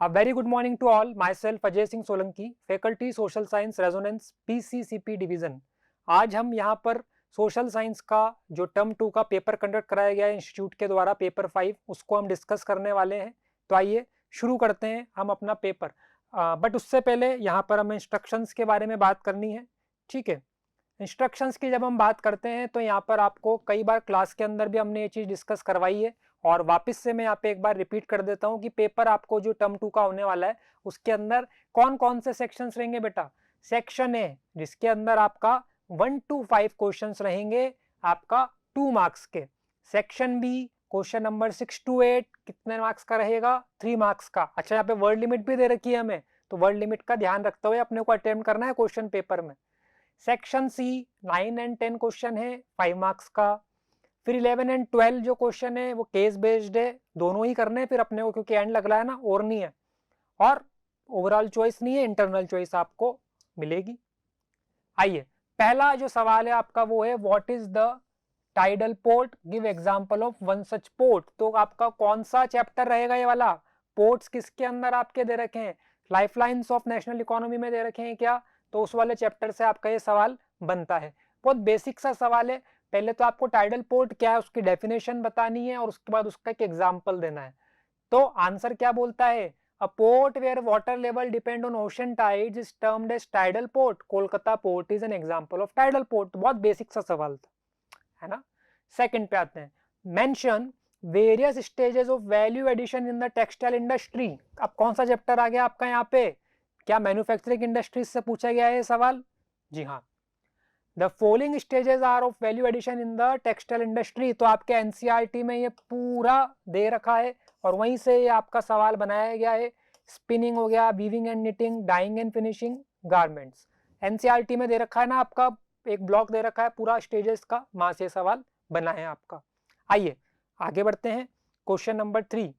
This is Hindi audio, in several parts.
A very good morning to all. Myself Ajay Singh Solanki, faculty social science Resonance PCCP division. आज हम यहाँ पर सोशल साइंस का जो टर्म 2 का पेपर कंडक्ट कराया गया है इंस्टीट्यूट के द्वारा, पेपर 5, उसको हम डिस्कस करने वाले हैं। तो आइए शुरू करते हैं हम अपना पेपर। बट उससे पहले यहाँ पर हमें इंस्ट्रक्शंस के बारे में बात करनी है। ठीक है, इंस्ट्रक्शंस की जब हम बात करते हैं तो यहाँ पर आपको कई बार क्लास के अंदर भी हमने ये चीज़ डिस्कस करवाई है, और वापस से मैं यहाँ पे एक बार रिपीट कर देता हूँ कि पेपर आपको जो टर्म 2 का होने वाला है उसके अंदर कौन कौन से सेक्शंस रहेंगे बेटा। सेक्शन ए, जिसके अंदर आपका 1 to 5 क्वेश्चंस रहेंगे आपका 2 मार्क्स के। Section B, question number 6 to 8 कितने मार्क्स का रहेगा? 3 मार्क्स का। अच्छा, यहाँ पे वर्ड लिमिट भी दे रखी है हमें, तो वर्ड लिमिट का ध्यान रखते हुए अपने को अटेम्प्ट करना है क्वेश्चन पेपर में। सेक्शन सी 9 and 10 क्वेश्चन है 5 मार्क्स का। फिर 11 and 12 जो क्वेश्चन है वो केस बेस्ड है, दोनों ही करने हैं फिर अपने को, क्योंकि एंड लग रहा है ना, और नहीं है, और ओवरऑल चॉइस नहीं है, इंटरनल चॉइस आपको मिलेगी। आइए, पहला जो सवाल है आपका वो है what is the tidal port, give example of one such port. तो आपका कौन सा चैप्टर रहेगा ये वाला? पोर्ट्स किसके अंदर आपके दे रखे हैं? लाइफलाइंस ऑफ नेशनल इकोनॉमी में दे रखे हैं क्या? तो उस वाले चैप्टर से आपका ये सवाल बनता है। बहुत बेसिक सा सवाल है। पहले तो आपको टाइडल पोर्ट क्या है उसकी डेफिनेशन बतानी है, और उसके बाद उसका एक एग्जाम्पल देना है। तो आंसर क्या बोलता है? A port where water level depend on ocean tides is termed as tidal port. Kolkata port is an example of tidal port. बहुत बेसिक सा सवाल था, है ना। सेकंड पे आते हैं, mention various stages of value addition in the textile industry. अब कौन सा चैप्टर आ गया आपका यहाँ पे? क्या मैन्युफैक्चरिंग इंडस्ट्रीज से पूछा गया है सवाल? जी हाँ। The following stages are of value addition in the textile industry. तो आपके एनसीईआरटी में ये पूरा दे रखा है, और वहीं से ये आपका सवाल बनाया गया है। स्पिनिंग हो गया, weaving and knitting, dyeing and finishing, garments. NCERT में दे रखा है ना, आपका एक ब्लॉक दे रखा है पूरा स्टेजेस का, वहां से सवाल बना है आपका। आइए आगे बढ़ते हैं। Question number 3,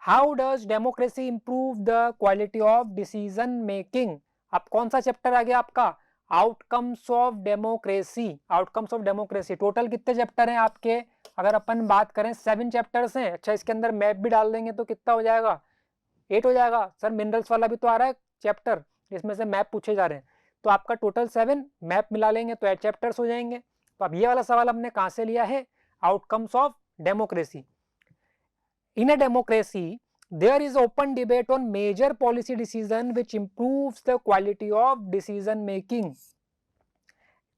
how does democracy improve the quality of decision making. अब कौन सा चैप्टर आ गया आपका? Outcomes of democracy. Outcomes of democracy. Total कितने चैप्टर हैं आपके? अगर अपन बात करें 7 चैप्टर्स हैं। अच्छा, इसके अंदर मैप भी डाल देंगे तो कितना हो जाएगा? 8 हो जाएगा। सर मिनरल्स वाला भी तो आ रहा है चैप्टर, जिसमें से मैप पूछे जा रहे हैं, तो आपका टोटल 7, मैप मिला लेंगे तो 8 चैप्टर्स हो जाएंगे। तो अब ये वाला सवाल हमने कहाँ से लिया है? Outcomes of democracy. In a democracy there is open debate on major policy decision which improves the quality of decision making।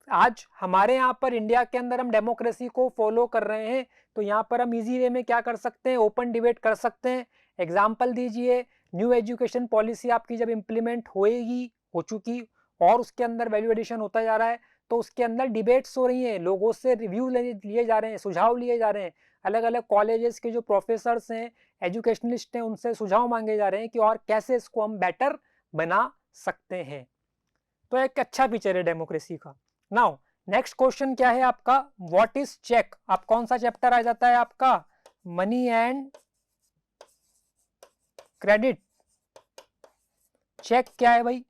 आज हमारे यहाँ पर इंडिया के अंदर हम डेमोक्रेसी को फॉलो कर रहे हैं, तो यहाँ पर हम इजी वे में क्या कर सकते हैं? ओपन डिबेट कर सकते हैं। एग्जाम्पल दीजिए, न्यू एजुकेशन पॉलिसी आपकी जब इम्प्लीमेंट होएगी, हो चुकी, और उसके अंदर वैल्यू एडिशन होता जा रहा है, तो उसके अंदर डिबेट्स हो रही हैं, लोगों से रिव्यू लिए जा रहे हैं, सुझाव लिए जा रहे हैं। अलग अलग कॉलेजेस के जो प्रोफेसर्स हैं, एजुकेशनलिस्ट हैं, उनसे सुझाव मांगे जा रहे हैं कि और कैसे इसको हम बेटर बना सकते हैं। तो एक अच्छा फीचर है डेमोक्रेसी का। नाउ नेक्स्ट क्वेश्चन क्या है आपका? What is cheque. आप कौन सा चैप्टर आ जाता है आपका? Money and credit. चेक क्या है भाई?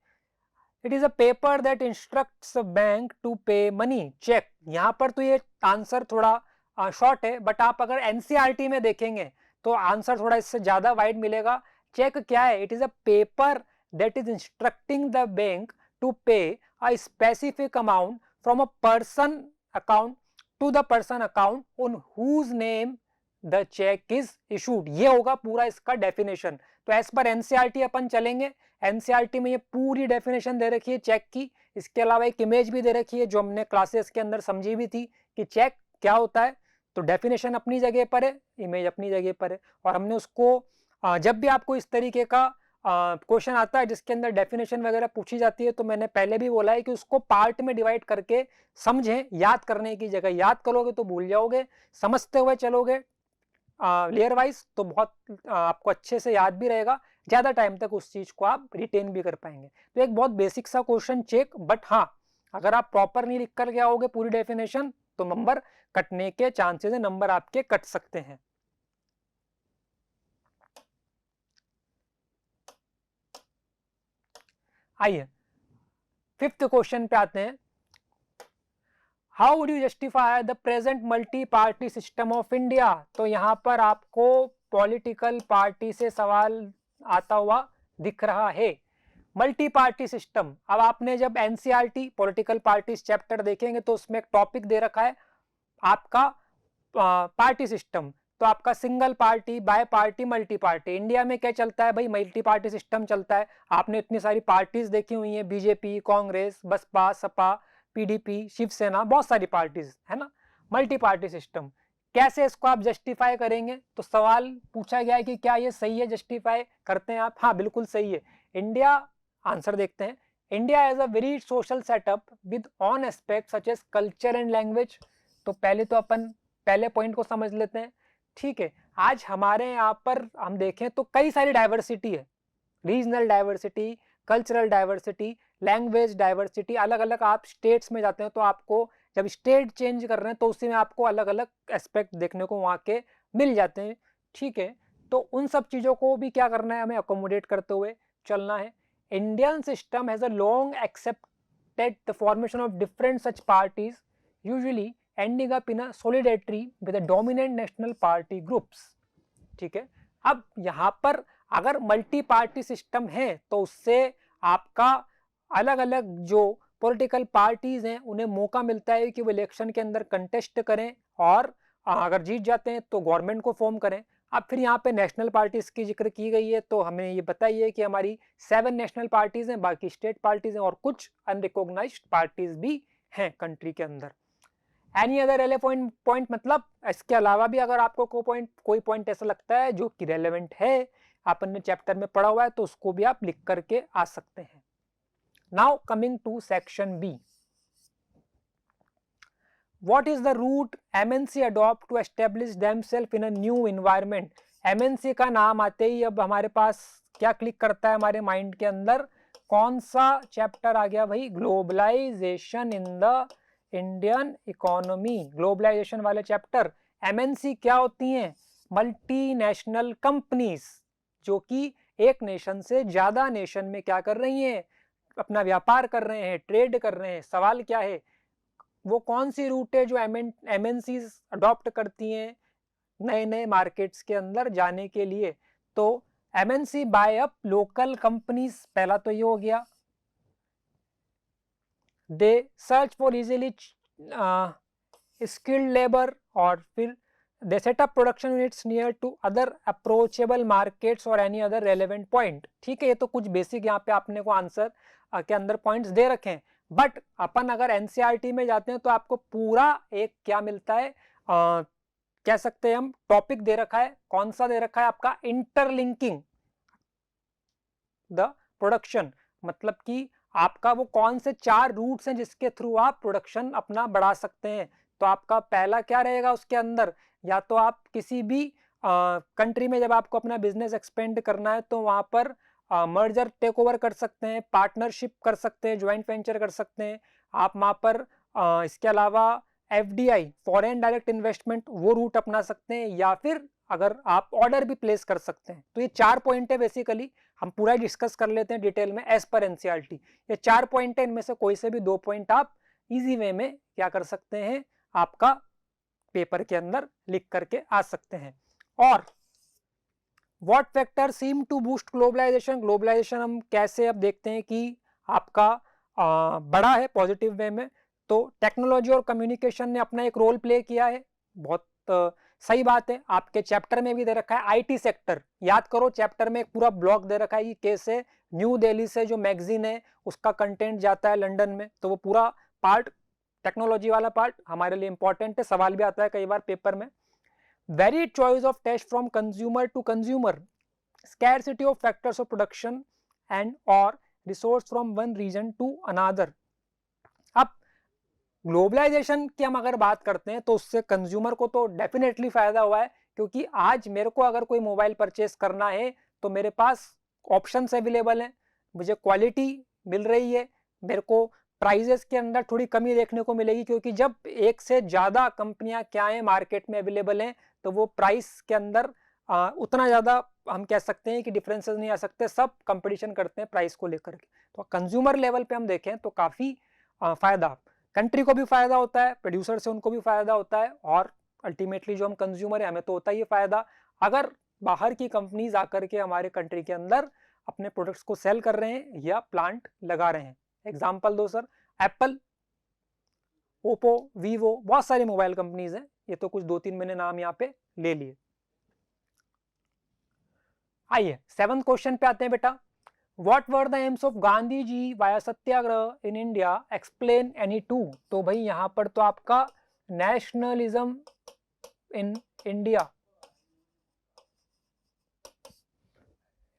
It is a paper that instructs a bank to pay money. Cheque, यहां पर तो ये आंसर थोड़ा शॉर्ट है, बट आप अगर एनसीईआरटी में देखेंगे तो आंसर थोड़ा इससे ज्यादा वाइड मिलेगा। चेक क्या है? It is a paper that is instructing the bank to pay a specific amount from a person account to the person account on whose name the cheque is issued. ये होगा पूरा इसका डेफिनेशन। तो एज पर एनसीईआरटी अपन चलेंगे। एनसीईआरटी में ये पूरी डेफिनेशन दे रखी है चेक की। इसके अलावा एक इमेज भी दे रखी है जो हमने क्लासेस के अंदर समझी भी थी कि चेक क्या होता है। तो डेफिनेशन अपनी जगह पर है, इमेज अपनी जगह पर है, और हमने उसको जब भी आपको इस तरीके का क्वेश्चन आता है जिसके अंदर डेफिनेशन वगैरह पूछी जाती है, तो मैंने पहले भी बोला है कि उसको पार्ट में डिवाइड करके समझें। याद करने की जगह याद करोगे तो भूल जाओगे, समझते हुए चलोगे लेयर वाइज तो बहुत आपको अच्छे से याद भी रहेगा, ज्यादा टाइम तक उस चीज को आप रिटेन भी कर पाएंगे। तो एक बहुत बेसिक सा क्वेश्चन चेक, बट हाँ अगर आप प्रॉपर नहीं लिख कर के आओगे पूरी डेफिनेशन तो नंबर कटने के चांसेस है, नंबर आपके कट सकते हैं। आइए 5th क्वेश्चन पे आते हैं। How would you justify the present multi party system of India. तो यहाँ पर आपको पॉलिटिकल पार्टी से सवाल आता हुआ दिख रहा है। मल्टी पार्टी सिस्टम, अब आपने जब एनसीईआरटी पॉलिटिकल पार्टीज चैप्टर देखेंगे तो उसमें एक टॉपिक दे रखा है आपका पार्टी सिस्टम। तो आपका single party, bi party, multi party. India में क्या चलता है भाई? मल्टी पार्टी सिस्टम चलता है। आपने इतनी सारी पार्टीज देखी हुई हैं, बीजेपी, कांग्रेस, बसपा, सपा, पीडीपी, शिवसेना, बहुत सारी पार्टीज है ना। मल्टी पार्टी सिस्टम कैसे इसको आप जस्टिफाई करेंगे? तो सवाल पूछा गया है कि क्या ये सही है, जस्टिफाई करते हैं आप? हाँ बिल्कुल सही है। इंडिया, आंसर देखते हैं, India has a very social setup with on aspect such as culture and language. तो पहले तो अपन पहले पॉइंट को समझ लेते हैं। ठीक है, आज हमारे यहाँ पर हम देखें तो कई सारी डाइवर्सिटी है, regional diversity, cultural diversity, language diversity. अलग अलग आप स्टेट्स में जाते हैं तो आपको जब स्टेट चेंज कर रहे हैं तो उसी में आपको अलग अलग एस्पेक्ट देखने को वहाँ के मिल जाते हैं। ठीक है, तो उन सब चीज़ों को भी क्या करना है, हमें अकोमोडेट करते हुए चलना है। Indian system has a long accepted the formation of different such parties usually ending up in a solidarity with a dominant national party groups। ठीक है, अब यहाँ पर अगर मल्टी पार्टी सिस्टम है तो उससे आपका अलग अलग जो पॉलिटिकल पार्टीज हैं उन्हें मौका मिलता है कि वो इलेक्शन के अंदर कंटेस्ट करें और अगर जीत जाते हैं तो गवर्नमेंट को फॉर्म करें। अब फिर यहाँ पे नेशनल पार्टीज की जिक्र की गई है तो हमें ये बताइए कि हमारी 7 नेशनल पार्टीज हैं, बाकी स्टेट पार्टीज हैं और कुछ अनरिकॉग्नाइज्ड पार्टीज भी हैं कंट्री के अंदर। एनी अदर रेलेवेंट पॉइंट, मतलब इसके अलावा भी अगर आपको कोई पॉइंट ऐसा लगता है जो कि रेलेवेंट है, अपन ने चैप्टर में पढ़ा हुआ है, तो उसको भी आप लिख करके आ सकते हैं। Now coming to section B, what is the route MNC adopt to establish themselves in a new environment. MNC का नाम आते ही अब हमारे पास क्या क्लिक करता है हमारे माइंड के अंदर? कौन सा चैप्टर आ गया भाई? Globalisation in the Indian economy, globalisation वाले चैप्टर। एमएनसी क्या होती हैं? मल्टीनेशनल कंपनीज, जो कि एक नेशन से ज्यादा नेशन में क्या कर रही हैं? अपना व्यापार कर रहे हैं, ट्रेड कर रहे हैं। सवाल क्या है, वो कौन सी रूट है जो एमएनसी अडॉप्ट करती हैं नए नए मार्केट्स के अंदर जाने के लिए? तो MNC buy up local companies, पहला तो ये हो गया। They search for easily skilled labour, और फिर they set up production units near to other approachable markets और एनी अदर रेलेवेंट पॉइंट। ठीक है, ये तो कुछ बेसिक यहाँ पे आपने को आंसर के अंदर पॉइंट्स दे रखे हैं। बट अपन अगर एनसीईआरटी में जाते हैं तो आपको पूरा एक क्या मिलता है, कह सकते हैं हम, टॉपिक दे रखा है। कौन सा दे रखा है आपका? इंटरलिंकिंग द प्रोडक्शन, मतलब कि आपका वो कौन से 4 रूट्स हैं जिसके थ्रू आप प्रोडक्शन अपना बढ़ा सकते हैं। तो आपका पहला क्या रहेगा उसके अंदर? या तो आप किसी भी कंट्री में जब आपको अपना बिजनेस एक्सपेंड करना है तो वहां पर मर्जर टेक ओवर कर सकते हैं, पार्टनरशिप कर सकते हैं, ज्वाइंट वेंचर कर सकते हैं आप वहां पर। इसके अलावा एफडीआई, फॉरेन डायरेक्ट इन्वेस्टमेंट, वो रूट अपना सकते हैं, या फिर अगर आप ऑर्डर भी प्लेस कर सकते हैं। तो ये 4 पॉइंट है बेसिकली, हम पूरा डिस्कस कर लेते हैं डिटेल में एज पर एनसीईआरटी। ये 4 पॉइंट है, इनमें से कोई से भी 2 पॉइंट आप इजी वे में क्या कर सकते हैं, आपका पेपर के अंदर लिख करके आ सकते हैं। और what factor seem to boost globalisation, globalisation हम कैसे अब देखते हैं कि आपका बड़ा है पॉजिटिव वे में। तो टेक्नोलॉजी और कम्युनिकेशन ने अपना एक रोल प्ले किया है, बहुत सही बात है। आपके चैप्टर में भी दे रखा है आईटी सेक्टर, याद करो चैप्टर में एक पूरा ब्लॉक दे रखा है कि कैसे न्यू दिल्ली से जो मैगजीन है उसका कंटेंट जाता है लंदन में। तो वो पूरा पार्ट, टेक्नोलॉजी वाला पार्ट हमारे लिए इंपॉर्टेंट है, सवाल भी आता है कई बार पेपर में। Very choice of taste from consumer to consumer, scarcity of factors of production and और resource from one region to another. अब ग्लोबलाइजेशन की हम अगर बात करते हैं तो उससे कंज्यूमर को तो डेफिनेटली फायदा हुआ है, क्योंकि आज मेरे को अगर कोई मोबाइल परचेस करना है तो मेरे पास ऑप्शंस अवेलेबल हैं, मुझे क्वालिटी मिल रही है, मेरे को प्राइजेस के अंदर थोड़ी कमी देखने को मिलेगी, क्योंकि जब एक से ज़्यादा कंपनियां क्या है मार्केट में अवेलेबल हैं तो वो प्राइस के अंदर उतना ज़्यादा हम कह सकते हैं कि डिफरेंसेस नहीं आ सकते, सब कंपटीशन करते हैं प्राइस को लेकर के। तो कंज्यूमर लेवल पे हम देखें तो काफ़ी फ़ायदा, कंट्री को भी फायदा होता है, प्रोड्यूसर से उनको भी फायदा होता है, और अल्टीमेटली जो हम कंज्यूमर है हमें तो होता ही फायदा। अगर बाहर की कंपनीज आकर के हमारे कंट्री के अंदर अपने प्रोडक्ट्स को सेल कर रहे हैं या प्लांट लगा रहे हैं। एग्जाम्पल दो सर, एप्पल, ओप्पो, वीवो, बहुत सारी मोबाइल कंपनीज हैं, ये तो कुछ 2-3 मैंने नाम यहाँ पे ले लिए। आइए 7th क्वेश्चन पे आते हैं बेटा। What were the aims of Gandhi ji via satyagraha in India, explain any two. तो भाई यहाँ पर तो आपका nationalism in India,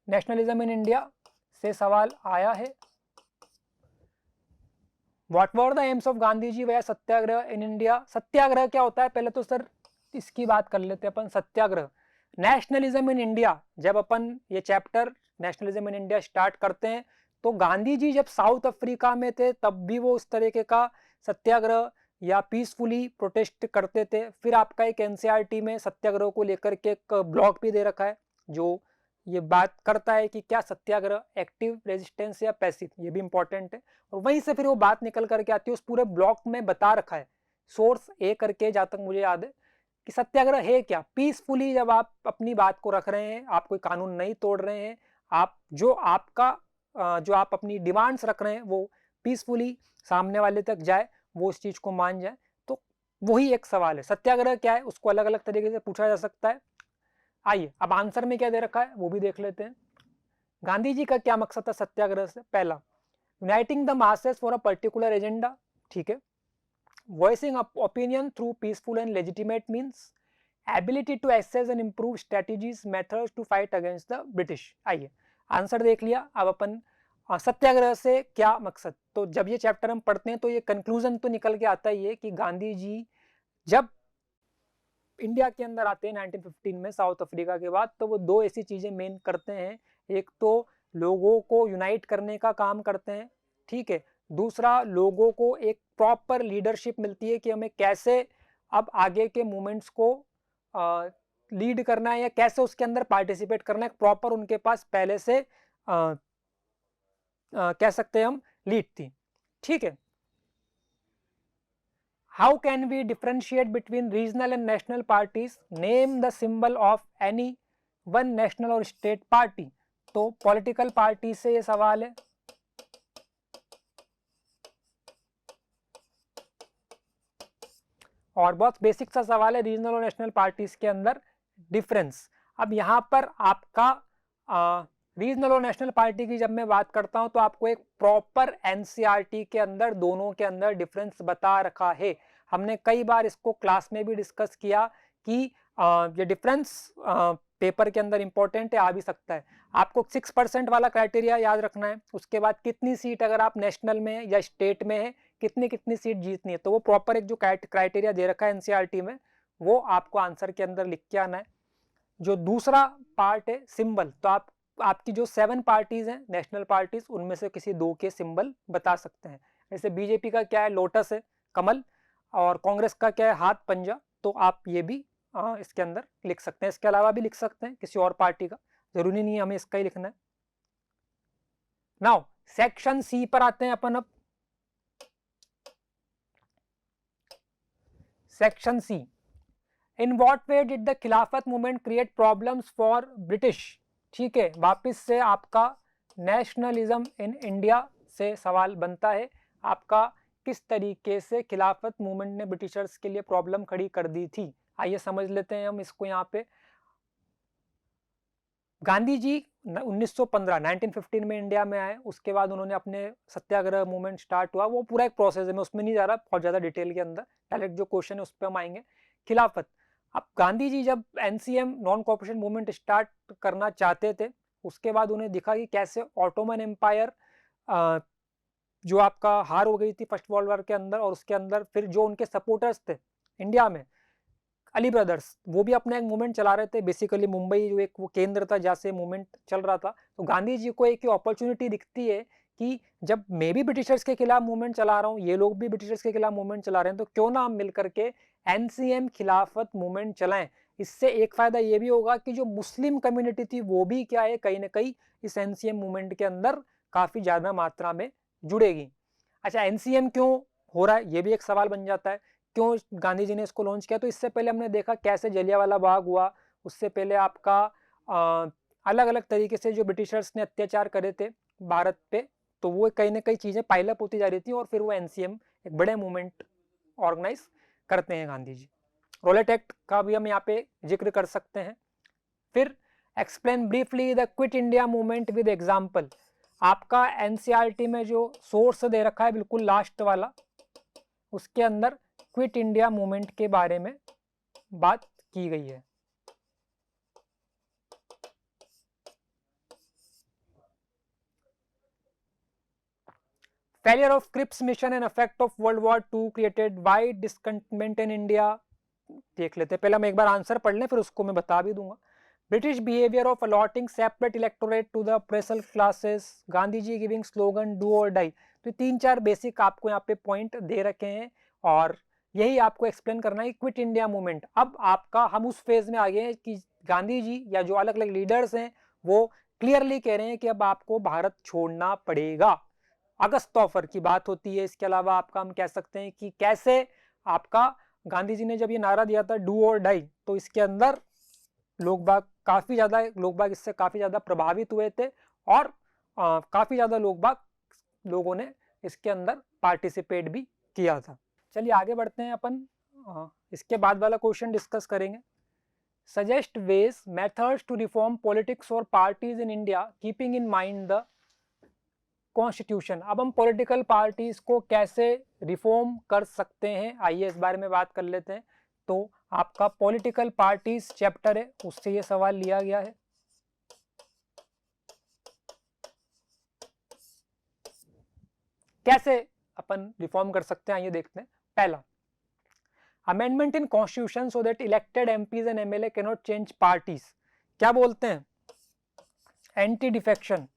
nationalism in India से सवाल आया है। What were the aims of Gandhi ji via satyagraha in India. सत्याग्रह क्या होता है, पहले तो सर इसकी बात कर लेते हैं अपन। सत्याग्रह, नेशनलिज्म इन इंडिया, जब अपन ये chapter nationalism in India start करते हैं तो गांधी जी जब साउथ अफ्रीका में थे तब भी वो उस तरीके का सत्याग्रह या पीसफुली प्रोटेस्ट करते थे। फिर आपका एक एनसीईआरटी में सत्याग्रह को लेकर के एक ब्लॉक भी दे रखा है जो ये बात करता है कि क्या सत्याग्रह एक्टिव रेजिस्टेंस या पैसिव, ये भी इंपॉर्टेंट है। और वहीं से फिर वो बात निकल करके आती है, उस पूरे ब्लॉक में बता रखा है सोर्स ए करके, जहाँ तक मुझे याद है, कि सत्याग्रह है क्या। पीसफुली जब आप अपनी बात को रख रहे हैं, आप कोई कानून नहीं तोड़ रहे हैं, आप जो आप अपनी डिमांड्स रख रहे हैं वो पीसफुली सामने वाले तक जाए, वो उस चीज को मान जाए, तो वही एक सवाल है। सत्याग्रह क्या है उसको अलग अलग तरीके से पूछा जा सकता है। आइए अब आंसर में क्या दे रखा है वो भी देख लेते हैं। गांधी जी का क्या मकसद था सत्याग्रह से। पहला, uniting the masses for a particular agenda, ठीक है। Voicing opinion through peaceful and legitimate means, ability to access and improve strategies methods to fight against the British. आइए आंसर देख लिया, अब अपन सत्याग्रह से क्या मकसद। तो जब ये चैप्टर हम पढ़ते हैं तो ये कंक्लूजन तो निकल के आता ही है कि गांधी जी जब इंडिया के अंदर आते हैं 1915 में साउथ अफ्रीका के बाद, तो वो दो ऐसी चीजें मेन करते हैं। एक तो लोगों को यूनाइट करने का काम करते हैं, ठीक है। दूसरा, लोगों को एक प्रॉपर लीडरशिप मिलती है कि हमें कैसे अब आगे के मूवमेंट्स को लीड करना है या कैसे उसके अंदर पार्टिसिपेट करना है। प्रॉपर उनके पास पहले से कह सकते हैं हम लीड थी, ठीक है। How can we differentiate between regional and national parties, name the symbol of any one national और स्टेट पार्टी। तो पॉलिटिकल पार्टी से ये सवाल है। और बहुत बेसिक सा सवाल है रीजनल और नेशनल पार्टीज के अंदर डिफरेंस। अब यहाँ पर आपका रीजनल और नेशनल पार्टी की जब मैं बात करता हूँ तो आपको एक प्रॉपर एनसीईआरटी के अंदर दोनों के अंदर डिफरेंस बता रखा है। हमने कई बार इसको क्लास में भी डिस्कस किया कि ये डिफरेंस पेपर के अंदर इंपॉर्टेंट है, आ भी सकता है। आपको 6% वाला क्राइटेरिया याद रखना है, उसके बाद कितनी सीट अगर आप नेशनल में या स्टेट में है कितनी सीट जीतनी है, तो वो प्रॉपर एक जो क्राइटेरिया दे रखा है एनसीईआरटी में वो आपको आंसर के अंदर लिख के आना है। जो दूसरा पार्ट है सिंबल, तो आपकी जो 7 पार्टीज हैं नेशनल पार्टीज, उनमें से किसी 2 के सिंबल बता सकते हैं। जैसे बीजेपी का क्या है, लोटस है, कमल, और कांग्रेस का क्या है, हाथ पंजा। तो आप ये भी इसके अंदर लिख सकते हैं। इसके अलावा भी लिख सकते हैं किसी और पार्टी का, जरूरी नहीं है हमें इसका ही लिखना है। नाउ सेक्शन सी पर आते हैं अपन। अब section C, in what way did the Khilafat movement create problems for British. ठीक है, वापिस से आपका नेशनलिज्म इन इंडिया से सवाल बनता है। आपका किस तरीके से खिलाफत मूवमेंट ने ब्रिटिशर्स के लिए प्रॉब्लम खड़ी कर दी थी, आइए समझ लेते हैं हम इसको। यहाँ पे गांधी जी 1915 में इंडिया में आए, उसके बाद उन्होंने अपने सत्याग्रह मूवमेंट स्टार्ट हुआ, वो पूरा एक प्रोसेस है, मैं उसमें नहीं जा रहा बहुत ज़्यादा डिटेल के अंदर, डायरेक्ट जो क्वेश्चन है उस पर हम आएंगे। खिलाफत, अब गांधी जी जब NCM non corporation movement start करना चाहते थे, उसके बाद उन्हें दिखा कि कैसे ऑटोमन एम्पायर जो आपका हार हो गई थी फर्स्ट वर्ल्ड वॉर के अंदर, और उसके अंदर फिर जो उनके सपोर्टर्स थे इंडिया में, अली ब्रदर्स, वो भी अपना एक मूवमेंट चला रहे थे। बेसिकली मुंबई जो एक वो केंद्र था जहाँ से मूवमेंट चल रहा था, तो गांधी जी को एक अपॉर्चुनिटी दिखती है कि जब मैं भी ब्रिटिशर्स के खिलाफ मूवमेंट चला रहा हूँ, ये लोग भी ब्रिटिशर्स के खिलाफ मूवमेंट चला रहे हैं, तो क्यों ना हम मिलकर के एनसीएम खिलाफत मूवमेंट चलाएं। इससे एक फायदा ये भी होगा कि जो मुस्लिम कम्युनिटी थी वो भी क्या है, कहीं ना कहीं इस एनसीएम मूवमेंट के अंदर काफी ज्यादा मात्रा में जुड़ेगी। अच्छा, एनसीएम क्यों हो रहा है, ये भी एक सवाल बन जाता है, क्यों गांधी जी ने इसको लॉन्च किया। तो इससे पहले हमने देखा कैसे जलियांवाला बाग हुआ, उससे पहले आपका अलग अलग तरीके से जो ब्रिटिशर्स ने अत्याचार करे थे भारत पे, तो वो कहीं ना कहीं चीज़ें पाइलअप होती जा रही थी और फिर वो एनसीएम एक बड़े मूवमेंट ऑर्गेनाइज करते हैं गांधी जी। रोलेट एक्ट का भी हम यहाँ पे जिक्र कर सकते हैं। फिर explain briefly the quit India movement with example. आपका एनसीईआरटी में जो सोर्स दे रखा है बिल्कुल लास्ट वाला, उसके अंदर क्विट इंडिया मूवमेंट के बारे में बात की गई है। Failure of Cripps Mission and effect of World War II created wide discontentment in India. देख लेते हैं, पहले हम एक बार आंसर पढ़ लें फिर उसको मैं बता भी दूंगा। British behaviour of allotting separate electorate to the oppressed classes, Gandhi ji giving slogan do or die. तो 3-4 बेसिक आपको यहाँ पे पॉइंट दे रखे हैं और यही आपको एक्सप्लेन करना है क्विट इंडिया मूवमेंट। अब आपका हम उस फेज में आ गए हैं कि गांधी जी या जो अलग अलग लीडर्स हैं वो क्लियरली कह रहे हैं कि अब आपको भारत छोड़ना पड़ेगा। अगस्त ऑफर की बात होती है। इसके अलावा आपका हम कह सकते हैं कि कैसे आपका गांधी जी ने जब ये नारा दिया था डू और डाई, तो इसके अंदर लोग बाग इससे काफी ज्यादा प्रभावित हुए थे और काफी ज्यादा लोगों ने इसके अंदर पार्टिसिपेट भी किया था। चलिए आगे बढ़ते हैं अपन, इसके बाद वाला क्वेश्चन डिस्कस करेंगे। Suggest ways methods to reform politics और parties in India keeping in mind the constitution. अब हम पॉलिटिकल पार्टीज को कैसे रिफॉर्म कर सकते हैं, आइए इस बारे में बात कर लेते हैं। तो आपका पॉलिटिकल पार्टीज चैप्टर है, उससे ये सवाल लिया गया है। कैसे अपन रिफॉर्म कर सकते हैं, आइए देखते हैं। पहला, amendment in constitution so that elected MPs and MLA can not change parties. क्या बोलते हैं? Anti defection.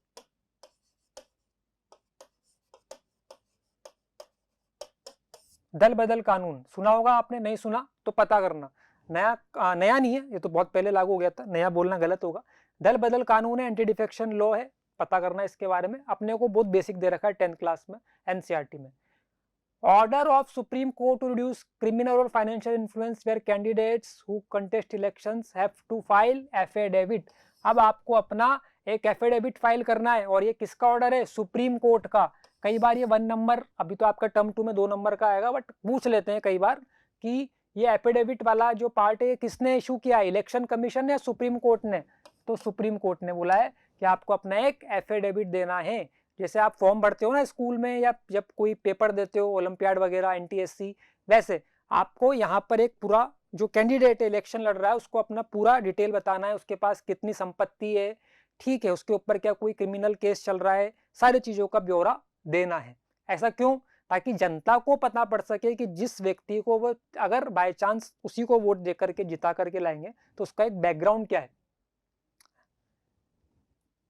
दल बदल कानून सुना होगा आपने, नहीं सुना तो पता करना। नया नहीं है, ये तो बहुत पहले लागू हो गया था, नया बोलना गलत होगा। दल बदल कानून है, एंटी डिफेक्शन लॉ है, पता करना इसके बारे में। अपने को बहुत बेसिक दे रखा है 10th क्लास में एनसीईआरटी में। Order of Supreme Court to reduce criminal और financial influence where candidates who contest elections have to file affidavit. अब आपको अपना एक एफिडेविट फाइल करना है और ये किसका ऑर्डर है? सुप्रीम कोर्ट का। कई बार ये 1 नंबर, अभी तो आपका टर्म 2 में 2 नंबर का आएगा, बट पूछ लेते हैं कई बार कि ये एफिडेविट वाला जो पार्ट है किसने इशू किया, इलेक्शन कमीशन या सुप्रीम कोर्ट ने? तो सुप्रीम कोर्ट ने बोला है कि आपको अपना एक एफिडेविट देना है। जैसे आप फॉर्म भरते हो ना स्कूल में या जब कोई पेपर देते हो ओलंपियाड वगैरह एनटीएससी, वैसे आपको यहाँ पर एक पूरा जो कैंडिडेट इलेक्शन लड़ रहा है उसको अपना पूरा डिटेल बताना है, उसके पास कितनी संपत्ति है, ठीक है, उसके ऊपर क्या कोई क्रिमिनल केस चल रहा है, सारी चीजों का ब्यौरा देना है। ऐसा क्यों? ताकि जनता को पता पड़ सके कि जिस व्यक्ति को वो अगर बाय चांस उसी को वोट देकर के जिता करके लाएंगे तो उसका एक बैकग्राउंड क्या है।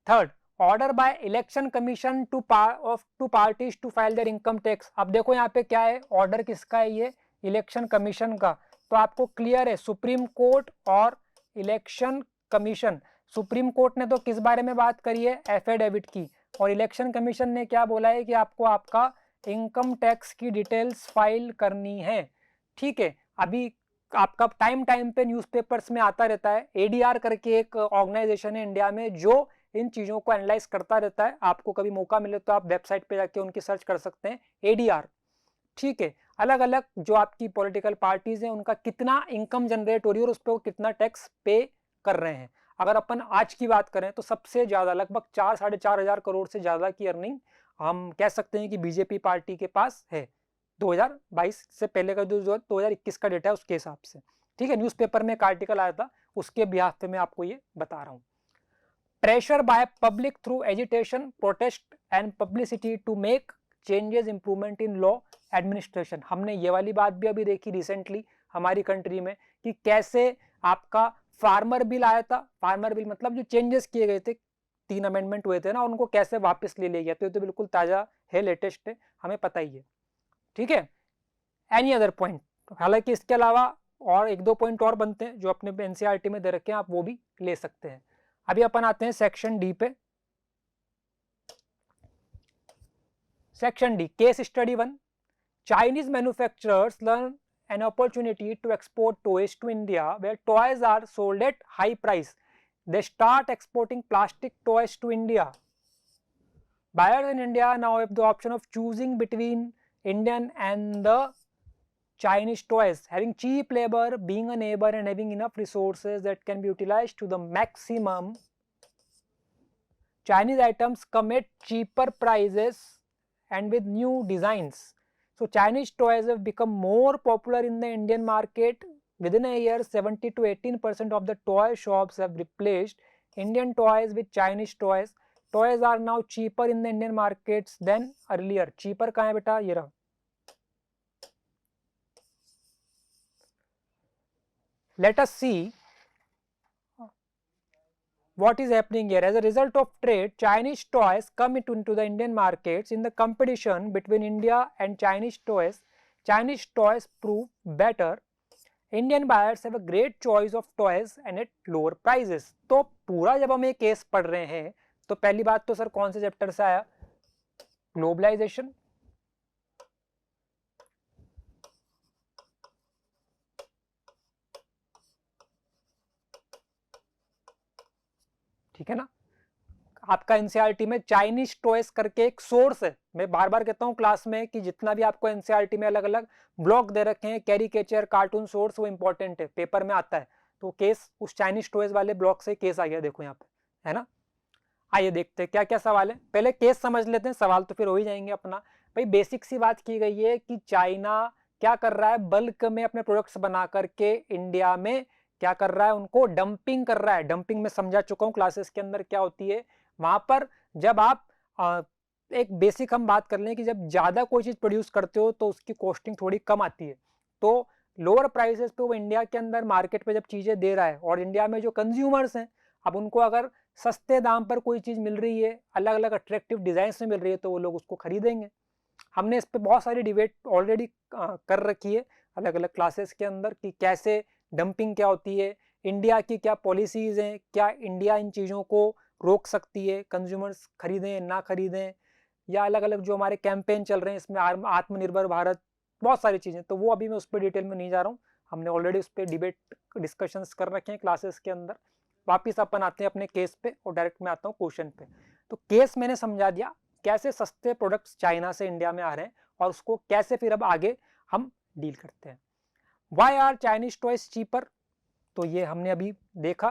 Third, order by election commission to parties to file their income tax. अब देखो यहाँ पे क्या है, ऑर्डर किसका है? ये इलेक्शन कमीशन का। तो आपको क्लियर है, सुप्रीम कोर्ट और इलेक्शन कमीशन। सुप्रीम कोर्ट ने तो किस बारे में बात करी है? एफिडेविट की। और इलेक्शन कमीशन ने क्या बोला है कि आपको आपका इनकम टैक्स की डिटेल्स फाइल करनी है। ठीक है, अभी आपका टाइम पे न्यूज़पेपर्स में आता रहता है, एडीआर करके एक ऑर्गेनाइजेशन है इंडिया में जो इन चीजों को एनालाइज करता रहता है। आपको कभी मौका मिले तो आप वेबसाइट पे जाके उनकी सर्च कर सकते हैं, एडीआर। ठीक है, अलग अलग जो आपकी पॉलिटिकल पार्टीज हैं उनका कितना इनकम जनरेट हो रही है और उस पर वो कितना टैक्स पे कर रहे हैं। अगर अपन आज की बात करें तो सबसे ज्यादा लगभग 4-4.5 हजार करोड़ से ज्यादा की अर्निंग हम कह सकते हैं कि बीजेपी पार्टी के पास है। 2022 से पहले का जो 2021 का डेटा है उसके हिसाब से। ठीक है, न्यूज़पेपर में एक आर्टिकल आया था, उसके बिहाफ पे मैं आपको ये बता रहा हूँ। Pressure by public through agitation, protest and publicity to make changes, improvement in law administration. हमने ये वाली बात भी अभी देखी रिसेंटली हमारी कंट्री में कि कैसे आपका फार्मर बिल आया था। फार्मर बिल मतलब जो चेंजेस किए गए थे, 3 अमेंडमेंट हुए थे ना, उनको कैसे वापस ले लिया गया। तो ये तो बिल्कुल ताजा है, लेटेस्ट है, हमें पता ही है। ठीक है, एनी अदर पॉइंट? हालांकि इसके अलावा और 1-2 पॉइंट और बनते हैं जो अपने एनसीईआरटी में दे रखे हैं, आप वो भी ले सकते हैं। अभी अपन आते हैं सेक्शन डी पे। Section D, case study 1। Chinese manufacturers learn an opportunity to export toys to India where toys are sold at high price। they start exporting plastic toys to India. Buyers in India now have the option of choosing between Indian and the Chinese toys, having cheap labor, being a neighbor, and having enough resources that can be utilized to the maximum. Chinese items come at cheaper prices and with new designs. So Chinese toys have become more popular in the Indian market. Within a year, 70 to 18% of the toy shops have replaced Indian toys with Chinese toys. Toys are now cheaper in the Indian markets than earlier. Cheaper कहाँ है बेटा? ये रहा. Let us see what is happening here. As a result of trade, Chinese toys come into the Indian markets. In the competition between India and Chinese toys prove better. Indian buyers have a great choice of toys and at lower prices. तो पूरा जब हम ये केस पढ़ रहे हैं तो पहली बात तो सर कौन से चैप्टर से आया? ग्लोबलाइजेशन. ठीक है ना. आपका एनसीईआरटी में चाइनीज टॉयज करके एक सोर्स है. मैं बार बार कहता हूं क्लास में कि जितना भी आपको एनसीईआरटी में अलग अलग ब्लॉक दे रखे हैं, कैरिकेचर, कार्टून सोर्स, वो इंपॉर्टेंट है, पेपर में आता है. तो केस उस चाइनीज टॉयज वाले ब्लॉक से केस आ गया, देखो यहाँ पे, है ना. आइए देखते हैं क्या क्या सवाल है. पहले केस समझ लेते हैं, सवाल तो फिर हो ही जाएंगे अपना. भाई बेसिक सी बात की गई है कि चाइना क्या कर रहा है, बल्क में अपने प्रोडक्ट्स बना करके इंडिया में क्या कर रहा है, उनको डंपिंग कर रहा है. डंपिंग में समझा चुका हूँ क्लासेस के अंदर क्या होती है. वहां पर जब आप एक बेसिक हम बात कर लें कि जब ज्यादा कोई चीज प्रोड्यूस करते हो तो उसकी कॉस्टिंग थोड़ी कम आती है. तो लोअर प्राइसेस पे वो इंडिया के अंदर मार्केट पे जब चीजें दे रहा है, और इंडिया में जो कंज्यूमर्स हैं अब उनको अगर सस्ते दाम पर कोई चीज मिल रही है, अलग अलग अट्रैक्टिव डिजाइन में मिल रही है, तो वो लोग उसको खरीदेंगे. हमने इस पे बहुत सारी डिबेट ऑलरेडी कर रखी है अलग अलग क्लासेस के अंदर कि कैसे डंपिंग क्या होती है, इंडिया की क्या पॉलिसीज हैं, क्या इंडिया इन चीज़ों को रोक सकती है, कंज्यूमर्स खरीदें ना खरीदें, या अलग अलग जो हमारे कैंपेन चल रहे हैं इसमें आत्मनिर्भर भारत, बहुत सारी चीज़ें. तो वो अभी मैं उस पर डिटेल में नहीं जा रहा हूँ, हमने ऑलरेडी उस पर डिबेट डिस्कशंस कर रखे हैं क्लासेस के अंदर. वापिस अपन आते हैं अपने केस पे और डायरेक्ट में आता हूँ क्वेश्चन पे. तो केस मैंने समझा दिया कैसे सस्ते प्रोडक्ट्स चाइना से इंडिया में आ रहे हैं और उसको कैसे फिर अब आगे हम डील करते हैं. Why are Chinese toys cheaper? तो ये हमने अभी देखा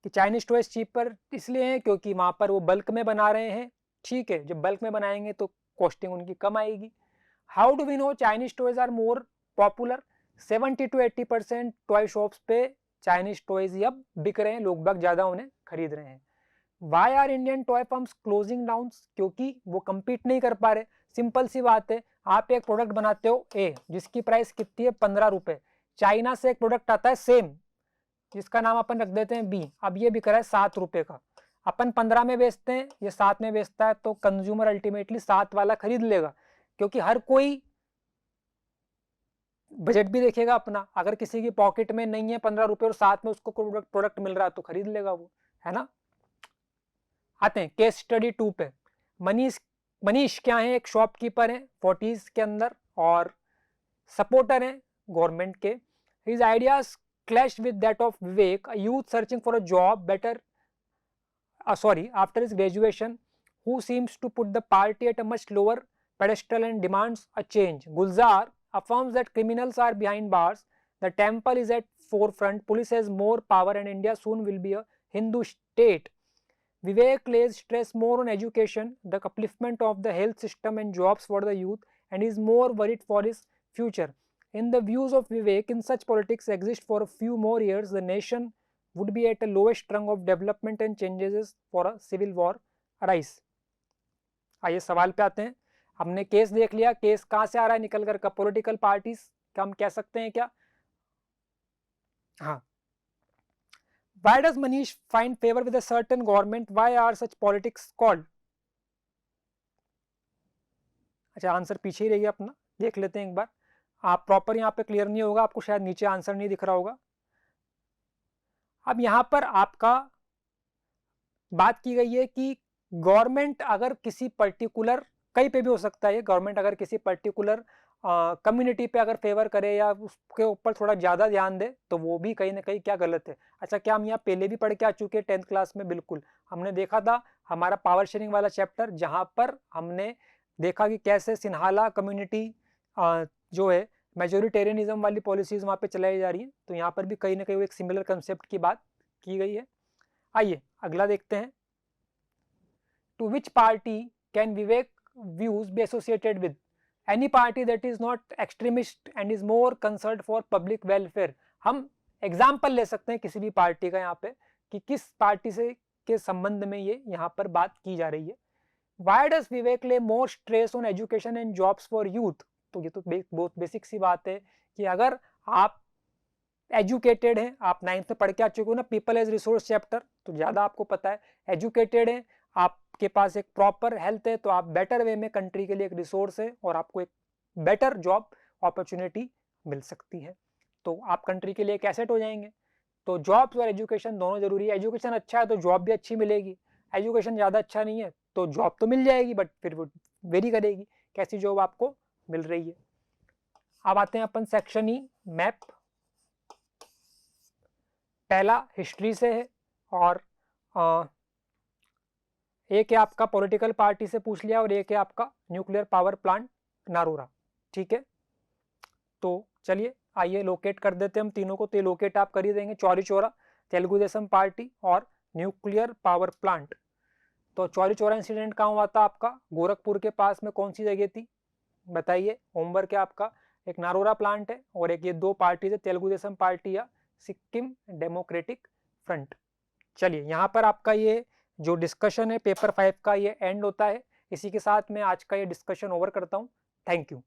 कि चाइनीज टॉयज चीपर इसलिए हैं क्योंकि वहां पर वो बल्क में बना रहे हैं. ठीक है, जब बल्क में बनाएंगे तो कॉस्टिंग उनकी कम आएगी. How do we know Chinese toys are more popular? 70 to 80% toy shops पे चाइनीज टॉयज अब बिक रहे हैं, लोग बाग ज्यादा उन्हें खरीद रहे हैं. Why are Indian toy firms closing down? क्योंकि वो compete नहीं कर पा रहे. सिंपल सी बात है, आप एक प्रोडक्ट बनाते हो ए जिसकी प्राइस कितनी है, 15 रुपए. चाइना से एक प्रोडक्ट आता है सेम जिसका नाम अपन रख देते हैं बी, अब ये बिक रहा है 7 रुपए का. अपन 15 में बेचते हैं, ये 7 में बेचता है, तो कंज्यूमर अल्टीमेटली 7 वाला खरीद लेगा. क्योंकि हर कोई बजट भी देखेगा अपना. अगर किसी की पॉकेट में नहीं है 15 रुपए और 7 में उसको प्रोडक्ट मिल रहा है तो खरीद लेगा वो, है ना. आते हैं केस स्टडी 2 पे. मनीष क्या है, एक शॉपकीपर है 40s के अंदर और सपोर्टर है गवर्नमेंट के. His ideas clash with that of Vivek, a youth searching for a job better after his graduation, who seems to put the party at a much lower pedestal and demands a change. Gulzar affirms that criminals are behind bars, the temple is at forefront, police has more power, and India soon will be a Hindu state. Vivek lays stress more on education, the upliftment of the health system and jobs for the youth, and is more worried for his future. In the views of Vivek, in such politics exist for a few more years, the nation would be at a lowest rung of development and changes for a civil war arise. आइए सवाल पे आते हैं. हमने केस देख लिया, केस कहाँ से आ रहा है निकल कर का, पॉलिटिकल पार्टीज का हम कह सकते हैं क्या. हाँ. Why does Manish find favor with a certain government? Why are such politics called? अच्छा, आंसर पीछे ही रहिए अपना, देख लेते हैं एक बार. आप प्रॉपर यहाँ पे क्लियर नहीं होगा, आपको शायद नीचे आंसर नहीं दिख रहा होगा. अब यहाँ पर आपका बात की गई है कि गवर्नमेंट अगर किसी पर्टिकुलर, कहीं पे भी हो सकता है, गवर्नमेंट अगर किसी पर्टिकुलर कम्युनिटी पे अगर फेवर करे या उसके ऊपर थोड़ा ज़्यादा ध्यान दे तो वो भी कहीं ना कहीं क्या गलत है। अच्छा, क्या हम यहाँ पहले भी पढ़ के आ चुके हैं 10th क्लास में? बिल्कुल, हमने देखा था हमारा पावर शेयरिंग वाला चैप्टर, जहाँ पर हमने देखा कि कैसे सिन्हाला कम्युनिटी जो है मेजोरिटेरियनिज्म वाली पॉलिसीज वहाँ पे चलाई जा रही है। तो यहाँ पर भी कहीं ना कहीं एक सिमिलर कंसेप्ट की बात की गई है। आइए अगला देखते हैं। To which party can Vivek views be associated with? Any party that is not extremist and is more concern for public welfare. हम एग्जाम्पल ले सकते हैं किसी भी पार्टी का यहाँ पे कि किस पार्टी से के संबंध में ये यहाँ पर बात की जा रही है। वाई डज विवेक ले more stress on education and jobs for youth? तो ये तो बहुत बेसिक सी बात है कि अगर आप एजुकेटेड हैं, आप 9th में पढ़ के आ चुके हो ना पीपल एज रिसोर्स चैप्टर, तो ज़्यादा आपको पता है। एजुकेटेड हैं, आपके पास एक प्रॉपर हेल्थ है, तो आप बेटर वे में कंट्री के लिए एक रिसोर्स है और आपको एक बेटर जॉब अपॉर्चुनिटी मिल सकती है। तो आप कंट्री के लिए एक एसेट हो जाएंगे। तो जॉब्स और एजुकेशन दोनों जरूरी है। एजुकेशन अच्छा है तो जॉब भी अच्छी मिलेगी, एजुकेशन ज़्यादा अच्छा नहीं है तो जॉब तो मिल जाएगी बट फिर वो वेरी करेगी कैसी जॉब आपको मिल रही है। अब आते हैं अपन सेक्शन ई मैप। पहला हिस्ट्री से है और एक है आपका पॉलिटिकल पार्टी से पूछ लिया और एक है आपका न्यूक्लियर पावर प्लांट नारोरा। ठीक है, तो चलिए आइए लोकेट कर देते हैं हम तीनों को। तो लोकेट आप कर ही देंगे, चौरी चौरा, तेलुगु देशम पार्टी और न्यूक्लियर पावर प्लांट। तो चौरी चौरा इंसिडेंट कहाँ हुआ था आपका? गोरखपुर के पास में कौन सी जगह थी बताइए? होमवर्क है आपका, एक नारोरा प्लांट है और एक ये दो पार्टी है, तेलुगु देशम पार्टी या सिक्किम डेमोक्रेटिक फ्रंट। चलिए यहाँ पर आपका ये जो डिस्कशन है पेपर 5 का ये एंड होता है। इसी के साथ मैं आज का ये डिस्कशन ओवर करता हूँ। Thank you.